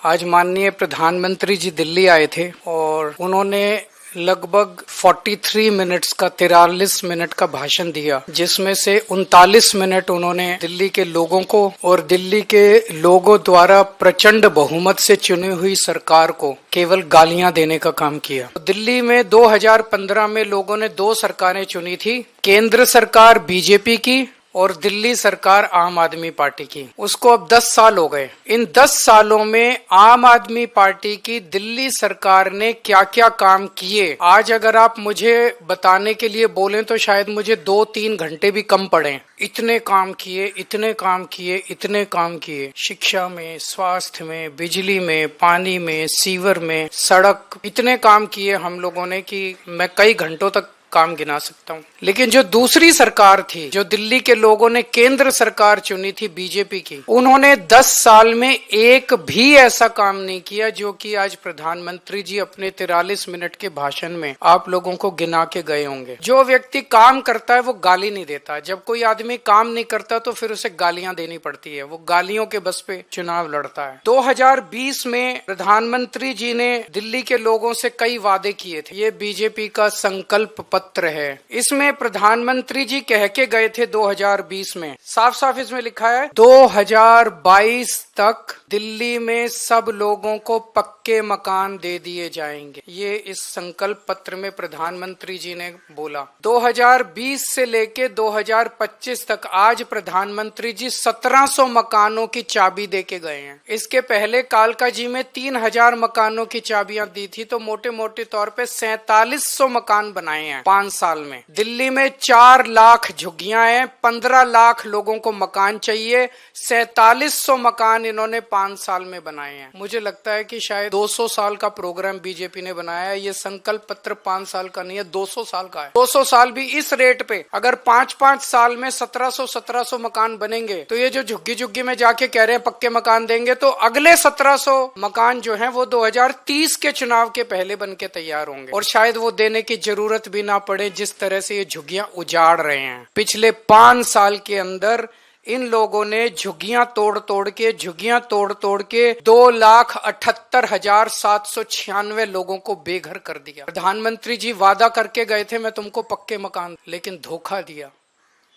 आज माननीय प्रधानमंत्री जी दिल्ली आए थे और उन्होंने लगभग 43 मिनट्स का 43 मिनट का भाषण दिया, जिसमें से 39 मिनट उन्होंने दिल्ली के लोगों को और दिल्ली के लोगों द्वारा प्रचंड बहुमत से चुनी हुई सरकार को केवल गालियां देने का काम किया। दिल्ली में 2015 में लोगों ने दो सरकारें चुनी थी, केंद्र सरकार बीजेपी की और दिल्ली सरकार आम आदमी पार्टी की। उसको अब 10 साल हो गए। इन 10 सालों में आम आदमी पार्टी की दिल्ली सरकार ने क्या क्या काम किए, आज अगर आप मुझे बताने के लिए बोलें तो शायद मुझे 2-3 घंटे भी कम पड़े। इतने काम किए, इतने काम किए, इतने काम किए। शिक्षा में, स्वास्थ्य में, बिजली में, पानी में, सीवर में, सड़क, इतने काम किए हम लोगों ने कि मैं कई घंटों तक काम गिना सकता हूँ। लेकिन जो दूसरी सरकार थी, जो दिल्ली के लोगों ने केंद्र सरकार चुनी थी बीजेपी की, उन्होंने 10 साल में एक भी ऐसा काम नहीं किया जो कि आज प्रधानमंत्री जी अपने 43 मिनट के भाषण में आप लोगों को गिना के गए होंगे। जो व्यक्ति काम करता है वो गाली नहीं देता। जब कोई आदमी काम नहीं करता तो फिर उसे गालियां देनी पड़ती है। वो गालियों के बस पे चुनाव लड़ता है। 2020 में प्रधानमंत्री जी ने दिल्ली के लोगों से कई वादे किए थे। ये बीजेपी का संकल्प पत्र है। इसमें प्रधानमंत्री जी कह के गए थे 2020 में, साफ साफ इसमें लिखा है 2022 तक दिल्ली में सब लोगों को पक्के मकान दे दिए जाएंगे। ये इस संकल्प पत्र में प्रधानमंत्री जी ने बोला। 2020 से लेके 2025 तक आज प्रधानमंत्री जी 1700 मकानों की चाबी दे के गए हैं। इसके पहले कालका जी में 3000 मकानों की चाबियां दी थी, तो मोटे मोटे तौर पे 4700 मकान बनाए हैं 5 साल में। दिल्ली में 4 लाख झुग्गियां हैं, 15 लाख लोगों को मकान चाहिए, 4700 मकान इन्होंने 5 साल में बनाए हैं। मुझे लगता है कि शायद 200 साल का प्रोग्राम बीजेपी ने बनाया है। ये संकल्प पत्र 5 साल का नहीं है, 200 साल का है। 200 साल भी इस रेट पे अगर 5-5 साल में 1700 मकान बनेंगे, तो ये जो झुग्गी झुग्गी में जाके कह रहे हैं पक्के मकान देंगे, तो अगले 1700 मकान जो है वो 2030 के चुनाव के पहले बन के तैयार होंगे। और शायद वो देने की जरूरत भी ना पड़े, जिस तरह से ये झुग्गियां उजाड़ रहे हैं। पिछले 5 साल के अंदर इन लोगों ने झुग्गियां तोड़ तोड़ के 2,78,796 लोगों को बेघर कर दिया। प्रधानमंत्री जी वादा करके गए थे मैं तुमको पक्के मकान, लेकिन धोखा दिया,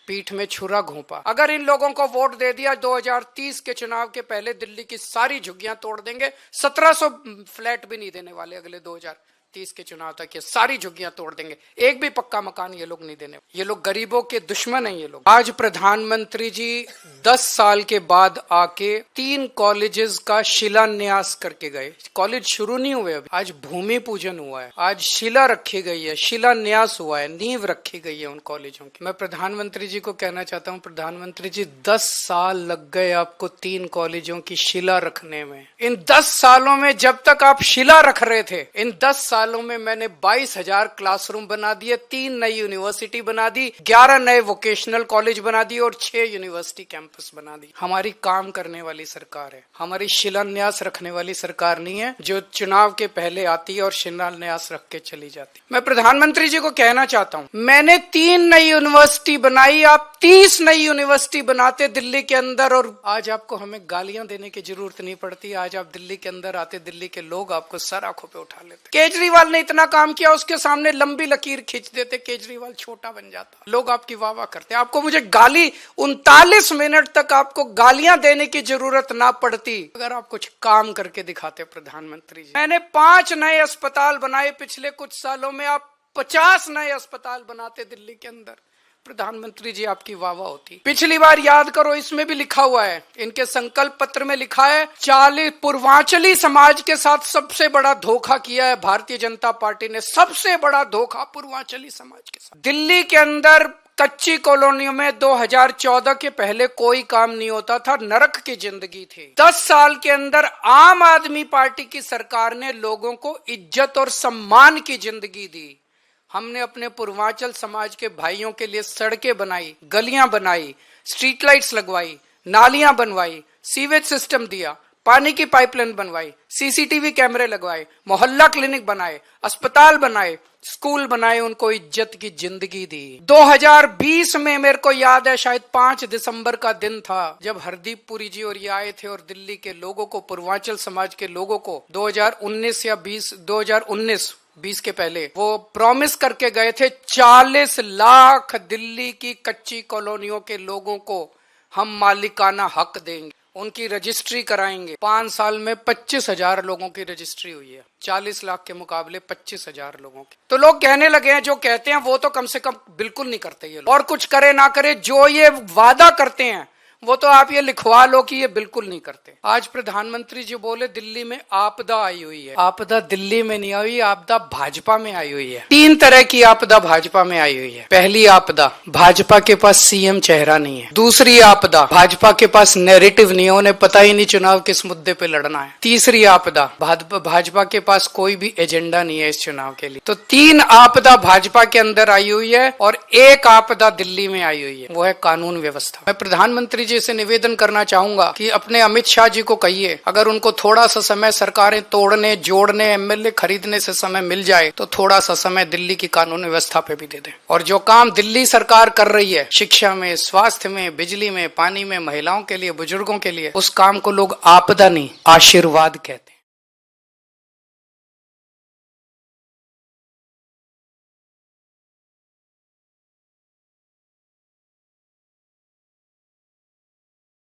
पीठ में छुरा घोंपा। अगर इन लोगों को वोट दे दिया 2030 के चुनाव के पहले दिल्ली की सारी झुग्गियां तोड़ देंगे। 1700 फ्लैट भी नहीं देने वाले अगले 2030 के चुनाव तक। ये सारी झुग्गियां तोड़ देंगे, एक भी पक्का मकान ये लोग नहीं देने। ये लोग गरीबों के दुश्मन हैं ये लोग। आज प्रधानमंत्री जी 10 साल के बाद आके 3 कॉलेजेस का शिलान्यास करके गए। कॉलेज शुरू नहीं हुए अभी, आज भूमि पूजन हुआ है, आज शिला रखी गई है, शिलान्यास हुआ है, नींव रखी गई है उन कॉलेजों की। मैं प्रधानमंत्री जी को कहना चाहता हूँ, प्रधानमंत्री जी 10 साल लग गए आपको 3 कॉलेजों की शिला रखने में। इन 10 सालों में जब तक आप शिला रख रहे थे, इन 10 सालों में मैंने 22,000 क्लासरूम बना दिए, 3 नई यूनिवर्सिटी बना दी, 11 नए वोकेशनल कॉलेज बना दिए और 6 यूनिवर्सिटी कैंपस बना दी। हमारी काम करने वाली सरकार है, हमारी शिलान्यास रखने वाली सरकार नहीं है जो चुनाव के पहले आती है और शिलान्यास रख के चली जाती। मैं प्रधानमंत्री जी को कहना चाहता हूं, मैंने 3 नई यूनिवर्सिटी बनाई, आप 30 नई यूनिवर्सिटी बनाते दिल्ली के अंदर, और आज आपको हमें गालियां देने की जरूरत नहीं पड़ती। आज आप दिल्ली के अंदर आते, दिल्ली के लोग आपको सर आंखों पे उठा लेते। केजरीवाल ने इतना काम किया, उसके सामने लंबी लकीर खींच देते, केजरीवाल छोटा बन जाता, लोग आपकी वाह वाह करते। आपको मुझे गाली 39 मिनट तक आपको गालियां देने की जरूरत ना पड़ती अगर आप कुछ काम करके दिखाते। प्रधानमंत्री जी, मैंने 5 नए अस्पताल बनाए पिछले कुछ सालों में, आप 50 नए अस्पताल बनाते दिल्ली के अंदर। प्रधानमंत्री जी आपकी वाह वाह होती। पिछली बार याद करो, इसमें भी लिखा हुआ है, इनके संकल्प पत्र में लिखा है 40 पूर्वांचली समाज के साथ सबसे बड़ा धोखा किया है भारतीय जनता पार्टी ने। सबसे बड़ा धोखा पूर्वांचली समाज के साथ। दिल्ली के अंदर कच्ची कॉलोनियों में 2014 के पहले कोई काम नहीं होता था, नरक की जिंदगी थी। 10 साल के अंदर आम आदमी पार्टी की सरकार ने लोगों को इज्जत और सम्मान की जिंदगी दी। हमने अपने पूर्वांचल समाज के भाइयों के लिए सड़कें बनाई, गलियां बनाई, स्ट्रीट लाइट्स लगवाई, नालियां बनवाई, सीवेज सिस्टम दिया, पानी की पाइपलाइन बनवाई, सीसीटीवी कैमरे लगवाए, मोहल्ला क्लिनिक बनाए, अस्पताल बनाए, स्कूल बनाए, उनको इज्जत की जिंदगी दी। 2020 में मेरे को याद है शायद 5 दिसंबर का दिन था जब हरदीप पुरी जी और ये आए थे और दिल्ली के लोगों को, पूर्वांचल समाज के लोगों को 2019 या 2020 के पहले वो प्रॉमिस करके गए थे 40 लाख दिल्ली की कच्ची कॉलोनियों के लोगों को हम मालिकाना हक देंगे, उनकी रजिस्ट्री कराएंगे। 5 साल में 25,000 लोगों की रजिस्ट्री हुई है, 40 लाख के मुकाबले 25,000 लोगों की। तो लोग कहने लगे हैं जो कहते हैं वो तो कम से कम बिल्कुल नहीं करते ये लोग, और कुछ करे ना करे जो ये वादा करते हैं वो तो आप ये लिखवा लो कि ये बिल्कुल नहीं करते। आज प्रधानमंत्री जी बोले दिल्ली में आपदा आई हुई है। आपदा दिल्ली में नहीं आई, आपदा भाजपा में आई हुई है। 3 तरह की आपदा भाजपा में आई हुई है। पहली आपदा, भाजपा के पास सीएम चेहरा नहीं है। दूसरी आपदा, भाजपा के पास नैरेटिव नहीं है, उन्हें पता ही नहीं चुनाव किस मुद्दे पे लड़ना है। तीसरी आपदा, भाजपा के पास कोई भी एजेंडा नहीं है इस चुनाव के लिए। तो 3 आपदा भाजपा के अंदर आई हुई है और एक आपदा दिल्ली में आई हुई है, वो है कानून व्यवस्था। मैं प्रधानमंत्री जी से निवेदन करना चाहूंगा कि अपने अमित शाह जी को कहिए, अगर उनको थोड़ा सा समय सरकारें तोड़ने, जोड़ने, एमएलए खरीदने से समय मिल जाए तो थोड़ा सा समय दिल्ली की कानून व्यवस्था पे भी दे दें। और जो काम दिल्ली सरकार कर रही है शिक्षा में, स्वास्थ्य में, बिजली में, पानी में, महिलाओं के लिए, बुजुर्गों के लिए, उस काम को लोग आपदा नहीं आशीर्वाद कहते हैं।